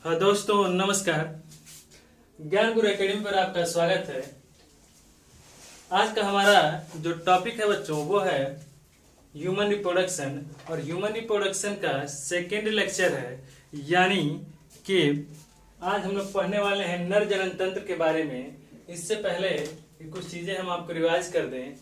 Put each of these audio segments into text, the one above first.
हाँ दोस्तों, नमस्कार। ज्ञान गुरु एकेडमी पर आपका स्वागत है। आज का हमारा जो टॉपिक है बच्चों वो है ह्यूमन रिप्रोडक्शन, और ह्यूमन रिप्रोडक्शन का सेकेंड लेक्चर है। यानी कि आज हम लोग पढ़ने वाले हैं नर जनन तंत्र के बारे में। इससे पहले कि कुछ चीजें हम आपको रिवाइज कर दें,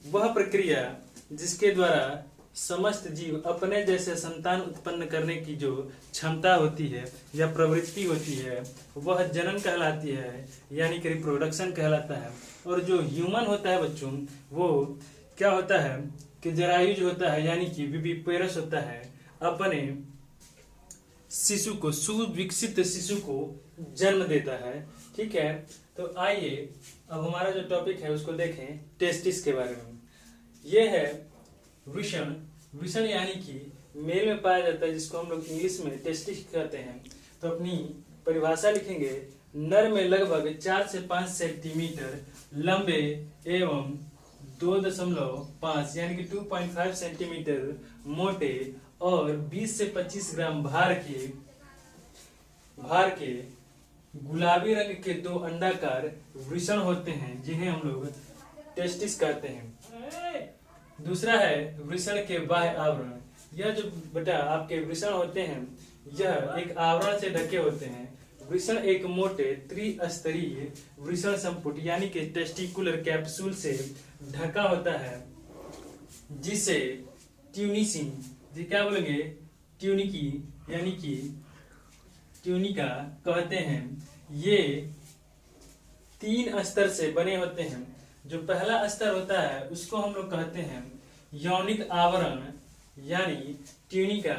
वह प्रक्रिया जिसके द्वारा समस्त जीव अपने जैसे संतान उत्पन्न करने की जो क्षमता होती है या प्रवृत्ति होती है वह जनन कहलाती है, यानी कि रिप्रोडक्शन कहलाता है। और जो ह्यूमन होता है बच्चों, वो क्या होता है कि जरायुज होता है, यानी कि विविपेरस होता है, अपने शिशु को, सुविकसित शिशु को जन्म देता है। ठीक है, तो आइए अब हमारा जो टॉपिक है उसको देखें, टेस्टिस के बारे में। यह है वृषण। वृषण यानी कि मेल में पाया जाता है, जिसको हम लोग इंग्लिश में टेस्टिस कहते हैं। तो अपनी परिभाषा लिखेंगे, नर में लगभग 4 से 5 सेंटीमीटर लंबे एवं 2.5 यानी कि 2.5 सेंटीमीटर मोटे और 20 से 25 ग्राम भार के गुलाबी रंग के 2 अंडाकार वृषण होते हैं, जिन्हें हम लोग टेस्टिस कहते हैं। दूसरा है वृषण के बाह्य आवरण। यह जो बेटा आपके वृषण होते हैं, यह एक आवरण से ढके होते हैं। वृषण एक मोटे त्रिस्तरीय वृषण संपुट यानी कि टेस्टिकुलर कैप्सूल से ढका होता है, जिसे ट्यूनिसिन, जी क्या बोलेंगे, ट्यूनिकी यानी कि ट्यूनिका कहते हैं। ये 3 स्तर से बने होते हैं। जो पहला स्तर होता है उसको हम लोग कहते हैं यौनिक आवरण, यानी ट्यूनिका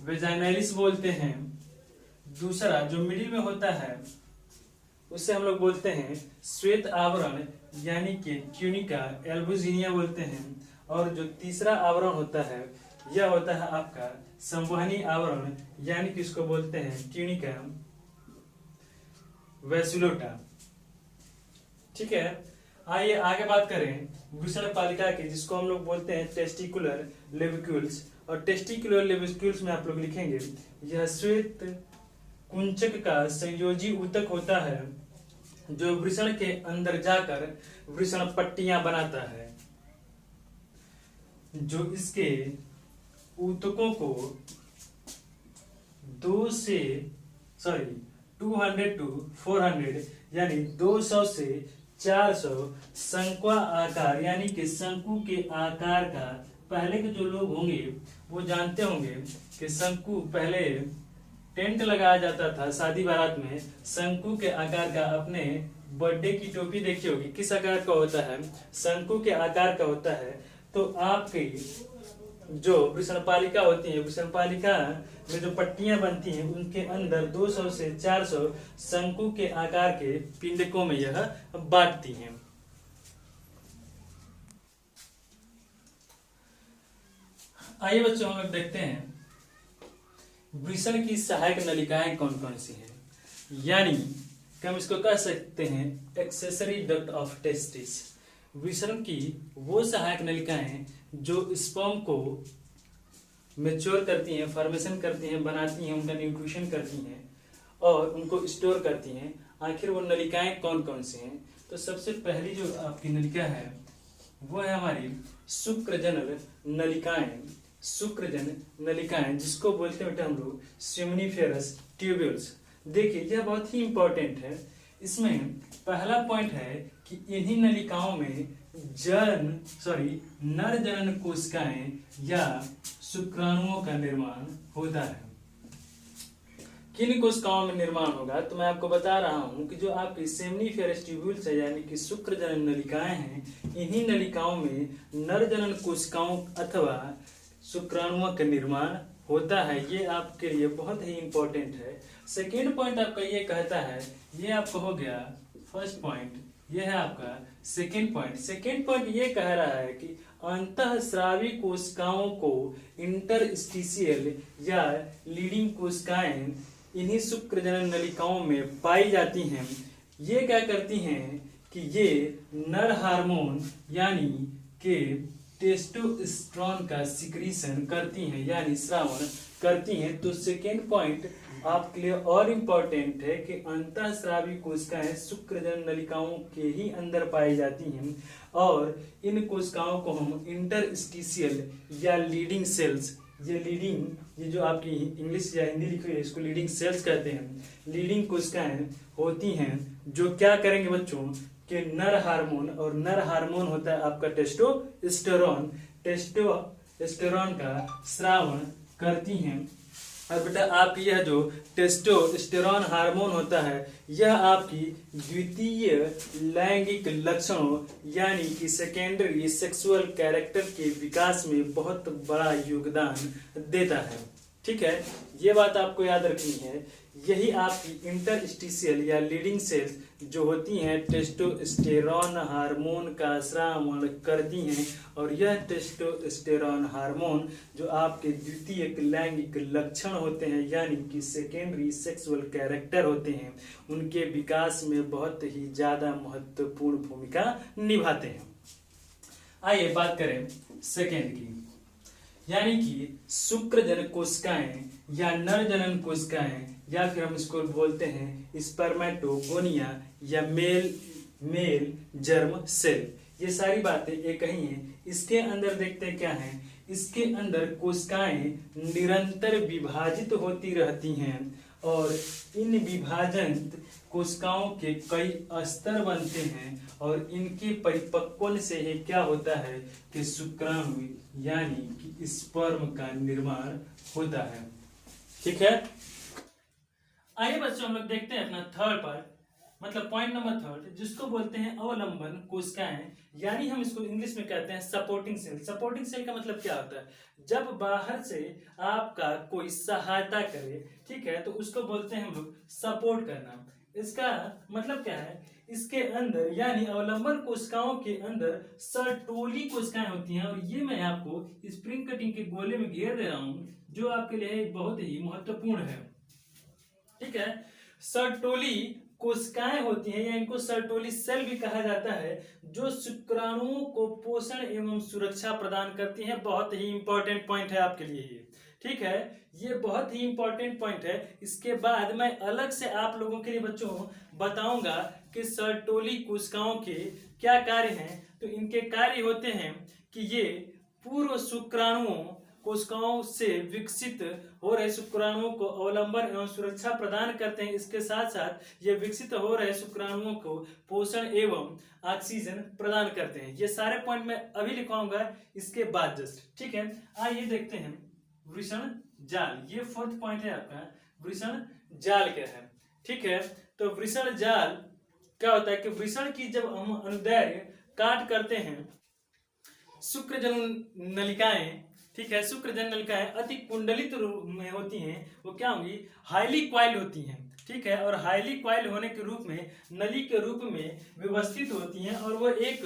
वेजाइनलिस बोलते हैं। दूसरा जो मिडिल में होता है उसे हम लोग बोलते हैं श्वेत आवरण, यानी कि ट्यूनिका एल्बुजिनिया बोलते हैं। और जो तीसरा आवरण होता है यह होता है आपका संवहनी आवरण, यानी कि इसको बोलते हैं ट्यूनिका वैसुलोटा। ठीक है, आइए आगे बात करें वृषण पालिका की, जिसको हम लोग बोलते हैं टेस्टिकुलर लेविक्यूल्स। और टेस्टिकुलर लेविक्यूल्स में आप लोग लिखेंगे, यह श्वेत कुंचक का संयोजी ऊतक होता है, जो वृषण के अंदर जाकर वृषण पट्टियां बनाता है, जो इसके ऊतकों को 200 to 400 यानी 200 से 400 शंक्वा आकार, यानी कि शंकु के आकार का। पहले के जो लोग होंगे वो जानते होंगे कि शंकु, पहले टेंट लगाया जाता था शादी बारात में, शंकु के आकार का। अपने बर्थडे की टोपी देखी होगी, किस आकार का होता है, शंकु के आकार का होता है। तो आपकी जो वृषणपालिका होती है, वृषणपालिका में जो पट्टियां बनती हैं उनके अंदर 200 से 400 शंकु के आकार के पिंडकों में यह बांटती हैं। आइए बच्चों, हम लोग देखते हैं वृषण की सहायक नलिकाएं कौन कौन सी हैं। यानी कि हम इसको कह सकते हैं एक्सेसरी डक्ट ऑफ टेस्टिस। वृषण की वो सहायक नलिकाएं जो स्पर्म को मैच्योर करती हैं, फॉर्मेशन करती हैं, बनाती हैं, उनका न्यूट्रिशन करती हैं और उनको स्टोर करती हैं। आखिर वो नलिकाएं कौन कौन सी हैं? तो सबसे पहली जो आपकी नलिका है वो है हमारी शुक्रजनन नलिकाएं। शुक्रजन नलिकाएं जिसको बोलते हैं बेटा हम लोग सेमनीफेरस ट्यूब्यूल्स। देखिए, यह बहुत ही इंपॉर्टेंट है। इसमें पहला पॉइंट है कि इन्हीं नलिकाओं में नर जनन कोशिकाएं या शुक्राणुओं का निर्माण होता है। किन कोशिकाओं में निर्माण होगा तो मैं आपको बता रहा हूं कि जो आपकी सेमनीफेरस ट्यूब्यूल्स है, यानी कि शुक्र जनन नलिकाएं हैं, इन्हीं नलिकाओं में नर जनन कोशिकाओं अथवा शुक्राणुओं का निर्माण होता है। ये आपके लिए बहुत ही इंपॉर्टेंट है। सेकेंड पॉइंट आपका ये कहता है, ये आपका हो गया फर्स्ट पॉइंट, ये है आपका सेकेंड पॉइंट। सेकेंड पॉइंट ये कह रहा है कि अंतःस्रावी कोशिकाओं को इंटरस्टिशियल या लीडिंग कोशिकाएं इन्हीं शुक्रजनन नलिकाओं में पाई जाती हैं। ये क्या करती हैं कि ये नर हार्मोन यानी कि टेस्टोस्टेरोन का सिक्रीशन करती हैं, यानी स्रावन करती हैं। तो सेकेंड पॉइंट आपके लिए और इम्पोर्टेंट है कि अंतःस्रावी कोशिकाएं शुक्रजनन नलिकाओं के ही अंदर पाई जाती हैं और इन कोशिकाओं को हम इंटरस्टिशियल या लीडिंग सेल्स, ये जो आपकी इंग्लिश या हिंदी लिखी है इसको लीडिंग सेल्स कहते हैं, लीडिंग कोशिकाएं होती हैं जो क्या करेंगे बच्चों कि नर हार्मोन, और नर हार्मोन होता है आपका टेस्टोस्टेरोन का स्रावन करती हैं। और बेटा आप यह जो टेस्टोस्टेरोन हार्मोन होता है यह आपकी द्वितीय लैंगिक लक्षणों यानी कि सेकेंडरी सेक्सुअल कैरेक्टर के विकास में बहुत बड़ा योगदान देता है। ठीक है, ये बात आपको याद रखनी है। यही आपकी इंटरस्टिशियल या लीडिंग सेल्स जो होती हैं टेस्टोस्टेरोन हार्मोन का स्रावन करती हैं और यह टेस्टोस्टेरोन हार्मोन जो आपके द्वितीय लैंगिक लक्षण होते हैं यानी कि सेकेंडरी सेक्सुअल कैरेक्टर होते हैं उनके विकास में बहुत ही ज्यादा महत्वपूर्ण भूमिका निभाते हैं। आइए बात करें सेकेंड की, यानी कि शुक्रजनन कोशिकाएं या नरजनन कोशिकाएं या फिर हम इसको बोलते हैं स्पर्मेटोगोनिया या मेल जर्म सेल। ये सारी बातें एक ही हैं। इसके अंदर देखते हैं क्या है, इसके अंदर कोशिकाएं निरंतर विभाजित होती रहती हैं और इन विभाजित कोशिकाओं के कई स्तर बनते हैं और इनके परिपक्वन से ही क्या होता है कि शुक्राणु यानी कि स्पर्म का निर्माण होता है। ठीक है, आइए बच्चों हम लोग देखते हैं अपना थर्ड पार्ट, मतलब पॉइंट नंबर थर्ड, जिसको बोलते हैं अवलंबन कोशिकाएं, यानी हम इसको इंग्लिश में कहते हैं सपोर्टिंग सेल। सपोर्टिंग सेल का मतलब क्या होता है, जब बाहर से आपका कोई सहायता करे, ठीक है, तो उसको बोलते हैं हम लोग सपोर्ट करना। इसका मतलब क्या है, इसके अंदर यानी अवलंबन कोशिकाओं के अंदर सर्टोली कोशिकाएं होती हैं और ये मैं आपको स्प्रिंग कटिंग के गोले में घेर दे रहा हूं जो आपके लिए बहुत ही महत्वपूर्ण है। ठीक है, सर्टोली कोशिकाएं होती हैं या इनको सर्टोली सेल भी कहा जाता है जो शुक्राणुओं को पोषण एवं सुरक्षा प्रदान करती हैं। बहुत ही इंपॉर्टेंट पॉइंट है आपके लिए ये। ठीक है, ये बहुत ही इंपॉर्टेंट पॉइंट है। इसके बाद मैं अलग से आप लोगों के लिए बच्चों बताऊंगा कि सर्टोली कोशिकाओं के क्या कार्य हैं। तो इनके कार्य होते हैं कि ये पूर्व शुक्राणुओं कोशिकाओं से विकसित हो रहे शुक्राणुओं को अवलंबन एवं सुरक्षा प्रदान करते हैं। इसके साथ साथ ये विकसित हो रहे शुक्राणुओं को पोषण एवं ऑक्सीजन प्रदान करते हैं। ये सारे पॉइंट मैं अभी लिखवाऊंगा इसके बाद जस्ट। ठीक है, आइए देखते हैं वृषण जाल। ये फोर्थ पॉइंट है आपका, वृषण जाल क्या है। ठीक है, तो वृषण जाल क्या होता है कि वृषण की जब हम अनुदैर्घ्य काट करते हैं शुक्रजनन नलिकाएं, ठीक है, शुक्रजनन नलिकाएं अति कुंडलित रूप में होती हैं, वो क्या होंगी, हाईली क्वाइल होती हैं। ठीक है, और हाईली क्वाइल होने के रूप में नली के रूप में व्यवस्थित होती हैं और वो एक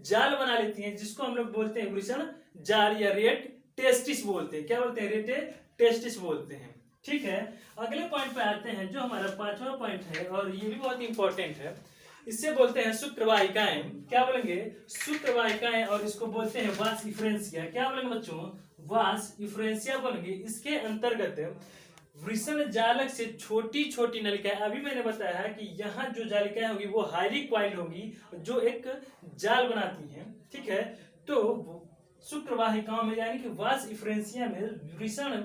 जाल बना लेती हैं जिसको हम लोग बोलते हैं वृषण जाल या रेट टेस्टिस बोलते हैं। क्या बोलते हैं, रेट टेस्टिस बोलते हैं। ठीक है, अगले पॉइंट पे आते हैं जो हमारा पांचवा पॉइंट है और ये भी बहुत इंपॉर्टेंट है। इससे बोलते हैं शुक्रवाहिकाएं। क्या बोलेंगे, शुक्रवाहिकाएं, और इसको बोलते हैं वास इफ्रेंसिया। क्या बोलेंगे बच्चों, वास इफ्रेंसिया बोलेंगे। इसके अंतर्गत वृषण जालक से छोटी छोटी नलिकाएं, अभी मैंने बताया है कि यहाँ जो जालिकाएं होगी वो हाईली क्वाइल होगी जो एक जाल बनाती हैं। ठीक है, तो शुक्रवाहिकाओं में यानी कि वास इफ्रेंसिया में वृषण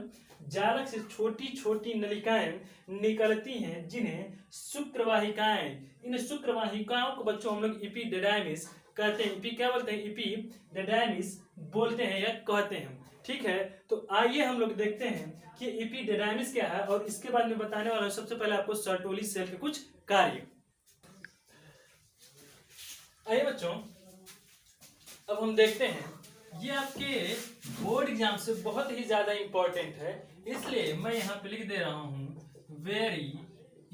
जालक से छोटी छोटी नलिकाएं निकलती हैं जिन्हें शुक्रवाहिकाएं, इन शुक्रवाहिकाओं को बच्चों हम लोग इपीडिडाइमिस कहते हैं। इपी क्या बोलते हैं, इपीडिडाइमिस बोलते हैं या कहते हैं। ठीक है, तो आइए हम लोग देखते हैं कि इपीडिडाइमिस क्या है और इसके बाद में बताने वाला हूं सबसे पहले आपको सर्टोली सेल के कुछ कार्य। आइए बच्चों अब हम देखते हैं, ये आपके बोर्ड एग्जाम से बहुत ही ज्यादा इंपॉर्टेंट है इसलिए मैं यहाँ पे लिख दे रहा हूं वेरी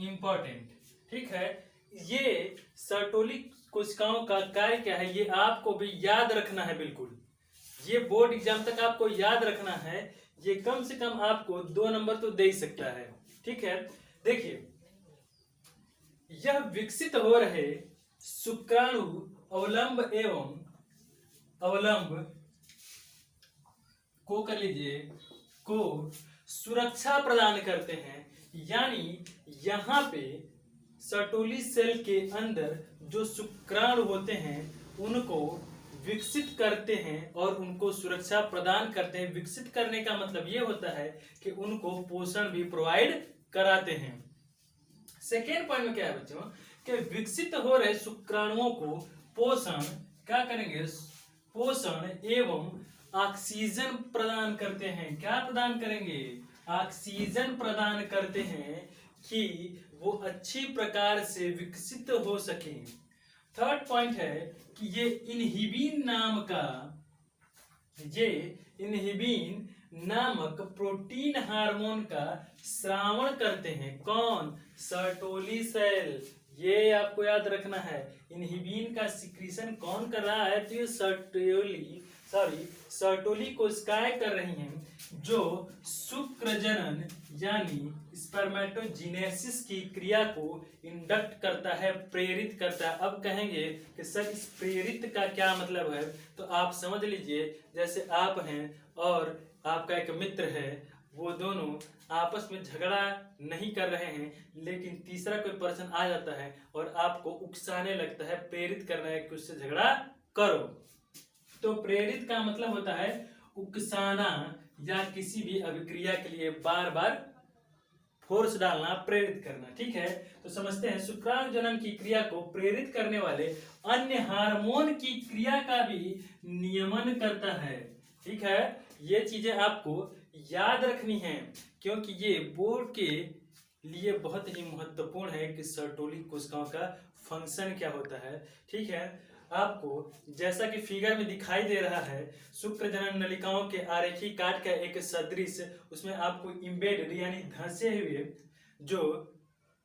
इंपॉर्टेंट। ठीक है, ये सर्टोली कोशिकाओं का कार्य क्या है ये आपको भी याद रखना है। बिल्कुल ये बोर्ड एग्जाम तक आपको याद रखना है। ये कम से कम आपको 2 नंबर तो दे ही सकता है। ठीक है, देखिए यह विकसित हो रहे शुक्राणु अवलंब एवं अवलंब को कर लीजिए को सुरक्षा प्रदान करते हैं। यानी यहाँ पे सर्टोली सेल के अंदर जो शुक्राणु होते हैं उनको विकसित करते हैं और उनको सुरक्षा प्रदान करते हैं। विकसित करने का मतलब ये होता है कि उनको पोषण भी प्रोवाइड कराते हैं। सेकेंड पॉइंट में क्या है बच्चों कि विकसित हो रहे शुक्राणुओं को पोषण क्या करेंगे, पोषण एवं ऑक्सीजन प्रदान करते हैं। क्या प्रदान करेंगे, ऑक्सीजन प्रदान करते हैं कि वो अच्छी प्रकार से विकसित हो सके। थर्ड पॉइंट है कि ये इनहिबिन नामक प्रोटीन हार्मोन का स्रावण करते हैं। कौन, सर्टोली सेल। ये आपको याद रखना है, इनहिबिन का सिक्रीशन कौन कर रहा है, तो ये सर्टोली कोशिकाएं कर रही हैं जो शुक्र जनन यानी स्पर्मेटोजेनेसिस की क्रिया को इंडक्ट करता है, प्रेरित करता है। अब कहेंगे कि सर इस प्रेरित का क्या मतलब है, तो आप समझ लीजिए जैसे आप हैं और आपका एक मित्र है, वो दोनों आपस में झगड़ा नहीं कर रहे हैं, लेकिन तीसरा कोई पर्सन आ जाता है और आपको उकसाने लगता है, प्रेरित करना है कि उससे झगड़ा करो। तो प्रेरित का मतलब होता है उकसाना या किसी भी अभिक्रिया के लिए बार बार फोर्स डालना, प्रेरित करना। ठीक है, तो समझते हैं शुक्राणु जनन की क्रिया को प्रेरित करने वाले अन्य हार्मोन की क्रिया का भी नियमन करता है। ठीक है, ये चीजें आपको याद रखनी है क्योंकि ये बोर्ड के लिए बहुत ही महत्वपूर्ण है कि सर्टोली कोशिकाओं का फंक्शन क्या होता है। ठीक है, आपको जैसा कि फिगर में दिखाई दे रहा है, शुक्र जनन नलिकाओं के आरेखी काट का एक सदृश, उसमें आपको इम्बेडेड यानी धंसे हुए जो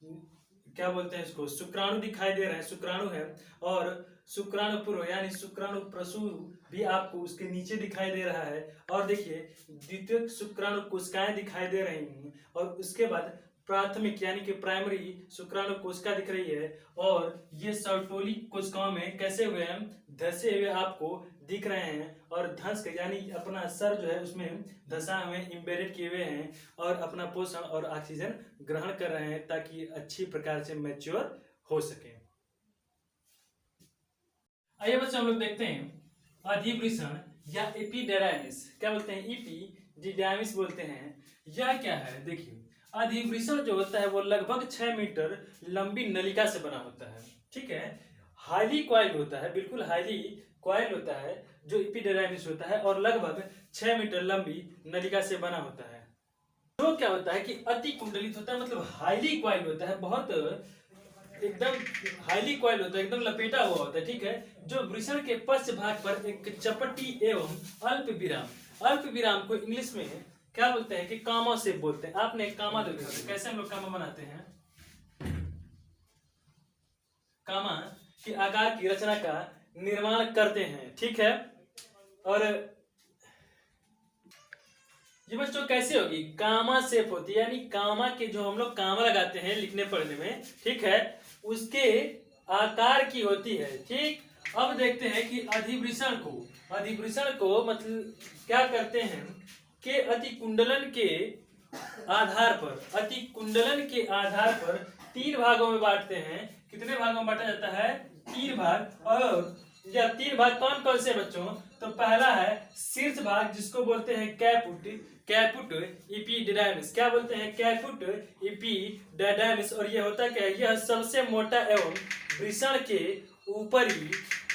क्या बोलते हैं इसको, शुक्राणु दिखाई दे रहे हैं, शुक्राणु है। और शुक्राणु पूर्व यानी शुक्राणु प्रसूर भी आपको उसके नीचे दिखाई दे रहा है। और देखिए द्वितीयक शुक्राणु कोशिकाएं दिखाई दे रही हैं और उसके बाद प्राथमिक यानी कि प्राइमरी शुक्राणु कोशिका दिख रही है। और ये सर्टोली कोशिकाओं में कैसे हुए हैं, धंसे हुए आपको दिख रहे हैं। और धंस यानी अपना सर जो है उसमें धंसा हुए इम्बेडेड किए हुए हैं और अपना पोषण और ऑक्सीजन ग्रहण कर रहे हैं ताकि अच्छी प्रकार से मैच्योर हो सके। आइए बच्चों हम लोग देखते हैं अधिवृषण या एपिडेराइमिस। क्या बोलते हैं, एपिडिडाइमिस बोलते हैं। यह क्या है, देखिए अधिवृषण जो होता है वो लगभग 6 मीटर लंबी नलिका से बना होता है। ठीक है, हाईली कॉइल होता है, बिल्कुल हाईली कॉइल होता है जो एपिडेराइमिस होता है और लगभग 6 मीटर लंबी नलिका से बना होता है। जो क्या होता है कि अति कुंडलित होता है, मतलब हाईली कॉइल होता है, बहुत एकदम हाईली कॉइल होता है, एकदम लपेटा हुआ होता है। ठीक है, जो वृषण के पश्च भाग पर एक चपटी एवं अल्प विराम को इंग्लिश में क्या बोलते हैं कि कामा से बोलते हैं। आपने कामा देखा, कैसे हम लोग कामा बनाते हैं, कामा की आकार की रचना का निर्माण करते हैं। ठीक है, और ये बच्चों कैसे होगी, कामा शेप होती है, यानी कामा के जो हम लोग कामा लगाते हैं लिखने पढ़ने में, ठीक है, उसके आकार की होती है। ठीक, अब देखते हैं कि अधिवृषण को मतलब क्या करते हैं कि अति कुंडलन के आधार पर 3 भागों में बांटते हैं। कितने भागों में बांटा जाता है, 3 भाग। और यह 3 भाग कौन कौन से बच्चों, तो पहला है शीर्ष भाग जिसको बोलते हैं कैपुट एपिडिडाइमिस। क्या बोलते हैं, कैपुट एपिडिडाइमिस। और यह होता क्या है, यह सबसे मोटा एवं वृषण के ऊपरी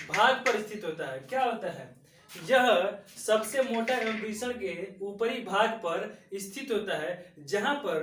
भाग पर स्थित होता है। क्या होता है, यह सबसे मोटा एवं वृषण के ऊपरी भाग पर स्थित होता है, जहां पर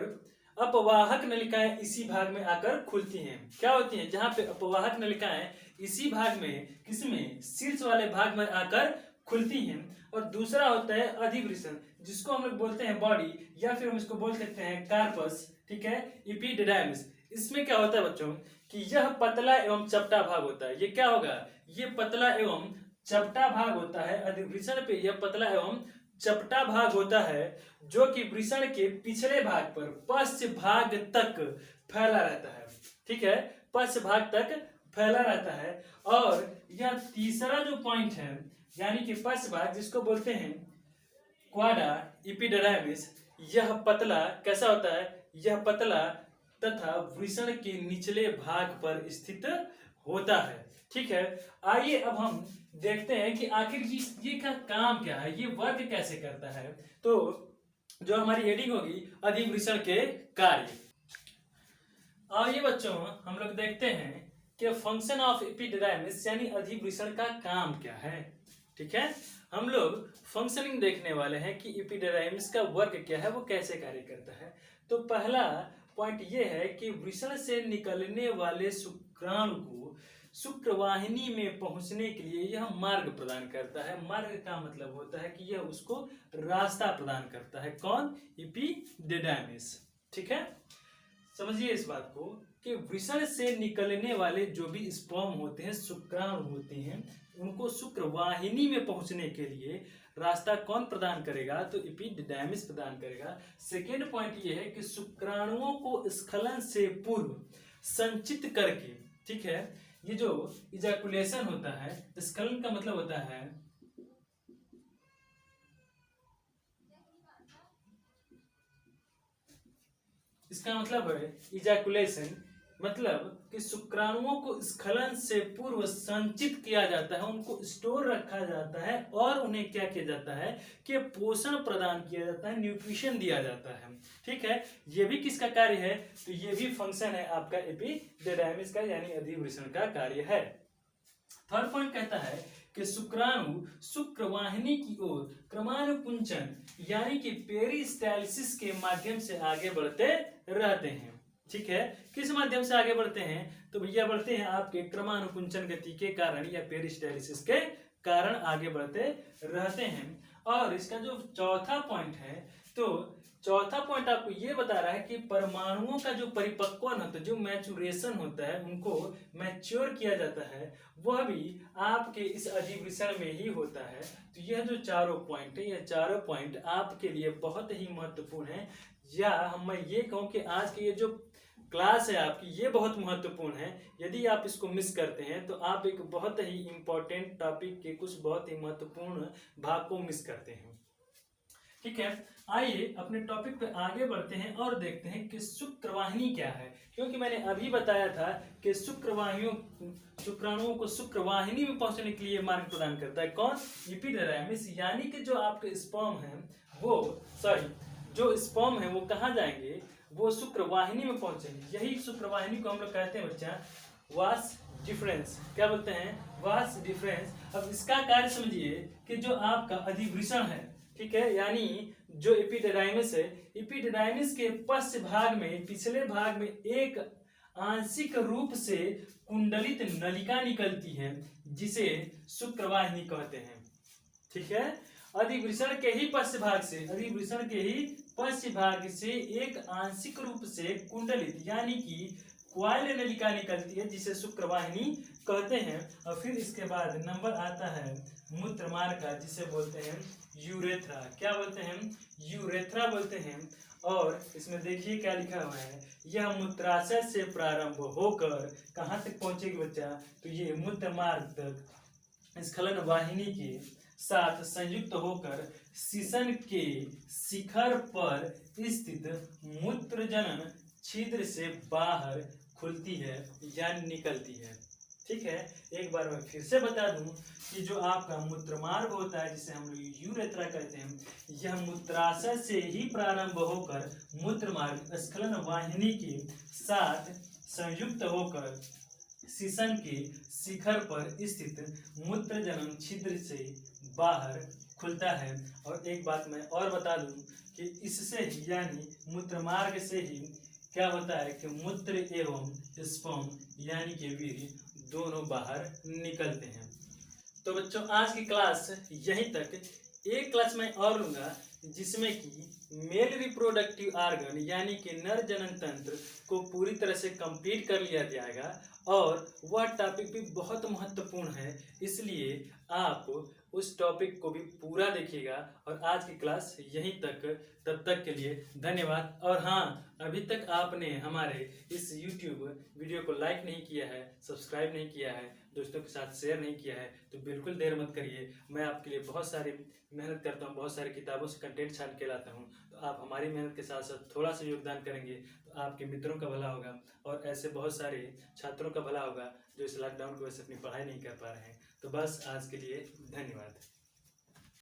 अपवाहक नलिकाएं इसी भाग में आकर खुलती हैं। क्या होती हैं, जहां पे अपवाहक नलिकाएं इसी भाग में, किसमें, शीर्ष वाले भाग में आकर खुलती हैं। और दूसरा होता है अधिवृषण, जिसको हम लोग बोलते हैं बॉडी, या फिर हम इसको बोल सकते हैं कार्पस। ठीक है, एपिडिडाइमिस। इसमें क्या होता है बच्चों कि यह पतला एवं चपटा भाग होता है। ये क्या होगा, ये पतला एवं चपटा भाग होता है। अधिवृषण पे यह पतला एवं चपटा भाग होता है जो कि वृषण के पिछले भाग पर पश्च भाग तक फैला रहता है। ठीक है, पश्च भाग तक फैला रहता है। और यह तीसरा जो पॉइंट है यानी कि पश्च भाग, जिसको बोलते हैं क्वाडा एपिडिडाइमिस, यह पतला कैसा होता है, यह पतला तथा वृषण के निचले भाग पर स्थित होता है। ठीक है, आइए अब हम देखते हैं कि आखिर ये का काम क्या है, ये वर्क कैसे करता है। तो जो हमारी हेडिंग होगी अधिवृषण के कार्य। आइए बच्चों हम लोग देखते हैं कि फंक्शन ऑफ एपिडिडाइमिस यानी अधिवृषण का काम क्या है। ठीक है, हम लोग फंक्शनिंग देखने वाले हैं कि एपिडिडाइमिस का वर्क क्या है, वो कैसे कार्य करता है। तो पहला पॉइंट ये है कि वृषण से निकलने वाले शुक्राणु को शुक्रवाहिनी में पहुंचने के लिए यह मार्ग प्रदान करता है। मार्ग का मतलब होता है कि यह उसको रास्ता प्रदान करता है। कौन? एपिडिडाइमिस। ठीक है, समझिए इस बात को कि वृषण से निकलने वाले जो भी स्पर्म होते हैं, शुक्राणु होते हैं, उनको शुक्रवाहिनी में पहुंचने के लिए रास्ता कौन प्रदान करेगा? तो एपिडिडाइमिस प्रदान करेगा। सेकेंड पॉइंट ये है कि शुक्राणुओं को स्खलन से पूर्व संचित करके, ठीक है, ये जो इजैकुलेशन होता है, स्खलन का मतलब होता है इसका मतलब है इजैकुलेशन, मतलब कि शुक्राणुओं को स्खलन से पूर्व संचित किया जाता है, उनको स्टोर रखा जाता है और उन्हें क्या किया जाता है कि पोषण प्रदान किया जाता है, न्यूट्रिशन दिया जाता है। ठीक है, ये भी किसका कार्य है? तो ये भी फंक्शन है आपका एपिडिडाइमिस का यानी अधिवृषण का कार्य है। थर्ड पॉइंट कहता है कि शुक्राणु शुक्रवाहिनी की ओर क्रमानुकुंचन यानी कि पेरिस्टालिसिस के माध्यम से आगे बढ़ते रहते हैं। ठीक है, किस माध्यम से आगे बढ़ते हैं? तो भैया बढ़ते हैं आपके क्रमानुकुंचन गति के कारण या पेरिस्टालिसिस के कारण आगे बढ़ते रहते हैं। और इसका जो चौथा पॉइंट है, तो चौथा पॉइंट आपको ये बता रहा है कि परमाणुओं का जो परिपक्वन होता है, जो मैचुरेशन होता है, उनको मैच्योर किया जाता है, वह भी आपके इस अधिवृषण में ही होता है। तो यह जो चारों पॉइंट है, यह चारों पॉइंट आपके लिए बहुत ही महत्वपूर्ण है, या मैं ये कहूँ कि आज की ये जो क्लास है आपकी, ये बहुत महत्वपूर्ण है। यदि आप इसको मिस करते हैं तो आप एक बहुत ही इंपॉर्टेंट टॉपिक के कुछ बहुत ही महत्वपूर्ण भाग को मिस करते हैं। ठीक है, आइए अपने टॉपिक पे आगे बढ़ते हैं और देखते हैं कि शुक्रवाहिनी क्या है। क्योंकि मैंने अभी बताया था कि शुक्राणुओं को शुक्रवाहिनी में पहुंचने के लिए मार्ग प्रदान करता है। कौन? एपिडिडाइमिस। यानी कि जो आपके स्पर्म है जो स्पर्म है वो कहाँ जाएंगे? वो शुक्रवाहिनी में पहुंचेंगे। यही शुक्रवाहिनी को हम लोग कहते हैं बच्चा वास डिफरेंस। क्या बोलते हैं? Vas deferens. अब इसका कार्य समझिए कि जो आपका अधिवृषण है, ठीक है, यानी जो एपिडिडाइमिस है, एपिडिडाइमिस के पश्च भाग में, पिछले भाग में एक आंशिक रूप से कुंडलित नलिका निकलती है जिसे शुक्रवाहिनी कहते हैं। ठीक है, अधिवृषण के ही पश्च भाग से एक आंशिक रूप से कुंडलित यानी कि क्वाइल नलिका निकलती है जिसे शुक्रवाहिनी कहते हैं। और फिर इसके बाद नंबर आता है मूत्रमार्ग का, जिसे बोलते हैं यूरेथ्रा। क्या बोलते हैं? यूरेथ्रा बोलते हैं। और इसमें देखिए क्या लिखा हुआ है, यह मूत्राशय से प्रारंभ होकर कहाँ तक पहुंचेगी बच्चा? तो ये मूत्रमार्ग तक स्खलन वाहिनी के साथ संयुक्त होकर सीसन के शिखर पर स्थित मूत्रजनन छिद्र से बाहर खुलती है या निकलती है। ठीक है, एक बार मैं फिर से बता दूं कि जो आपका मूत्रमार्ग होता है, जिसे हम लोग यूरेथ्रा कहते हैं, यह मूत्राशय से ही प्रारंभ होकर मूत्रमार्ग स्खलन वाहिनी के साथ संयुक्त होकर सीसन के शिखर पर स्थित मूत्रजनन छिद्र से बाहर खुलता है। और एक बात मैं और बता दूं कि इससे ही यानी मूत्रमार्ग से ही क्या होता है कि मूत्र एवं स्पर्म यानी कि वीर्य दोनों बाहर निकलते हैं। तो बच्चों आज की क्लास यहीं तक। एक क्लास मैं और लूंगा जिसमें कि मेल रिप्रोडक्टिव ऑर्गन यानी कि नर जनन तंत्र को पूरी तरह से कंप्लीट कर लिया जाएगा, और वह टॉपिक भी बहुत महत्वपूर्ण है, इसलिए आप उस टॉपिक को भी पूरा देखिएगा। और आज की क्लास यहीं तक। तब तक के लिए धन्यवाद। और हाँ, अभी तक आपने हमारे इस YouTube वीडियो को लाइक नहीं किया है, सब्सक्राइब नहीं किया है, दोस्तों के साथ शेयर नहीं किया है, तो बिल्कुल देर मत करिए। मैं आपके लिए बहुत सारी मेहनत करता हूँ, बहुत सारी किताबों से कंटेंट छान के लाता हूँ, तो तो आप हमारी मेहनत के साथ साथ थोड़ा सा योगदान करेंगे तो आपके मित्रों का भला होगा और ऐसे बहुत सारे छात्रों का भला होगा जो इस लॉकडाउन की वजह से अपनी पढ़ाई नहीं कर पा रहे हैं। तो बस आज के लिए धन्यवाद।